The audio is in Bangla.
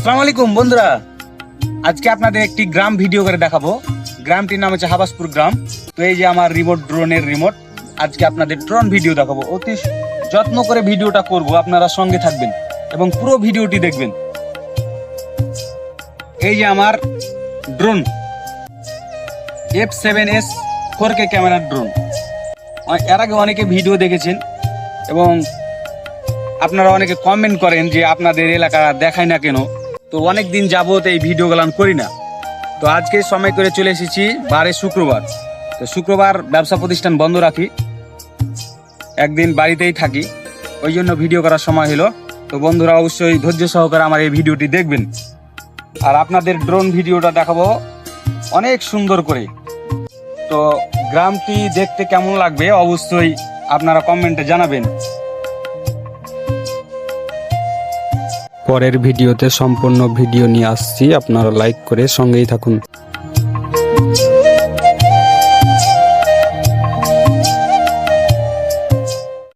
আসসালামু আলাইকুম বন্ধুরা, আজকে আপনাদের একটি গ্রাম ভিডিও করে দেখাবো। গ্রামটির নাম হচ্ছে হাবাসপুর গ্রাম। তো এই যে আমার ড্রোনের রিমোট, আজকে আপনাদের ড্রোন ভিডিও দেখাবো। অতি যত্ন করে ভিডিওটা করব, আপনারা সঙ্গে থাকবেন এবং পুরো ভিডিওটি দেখবেন। এই যে আমার ড্রোন F7S 4K ক্যামেরার ড্রোন। এর আগে অনেকে ভিডিও দেখেছেন এবং আপনারা অনেকে কমেন্ট করেন যে আপনাদের এলাকা দেখায় না কেন। তো অনেক দিন যাবত এই ভিডিওগুলো করি না। তো আজকে সময় করে চলে এসেছি, বারে শুক্রবার। তো শুক্রবার ব্যবসা প্রতিষ্ঠান বন্ধ রাখি, একদিন বাড়িতেই থাকি, ওই জন্য ভিডিও করার সময় হলো। তো বন্ধুরা অবশ্যই ধৈর্য সহকারে আমার এই ভিডিওটি দেখবেন। আর আপনাদের ড্রোন ভিডিওটা দেখাবো অনেক সুন্দর করে। তো গ্রামটি দেখতে কেমন লাগবে অবশ্যই আপনারা কমেন্টে জানাবেন। পরের ভিডিওতে সম্পূর্ণ ভিডিও নিয়ে আসছি, আপনারা লাইক করে সঙ্গেই থাকুন।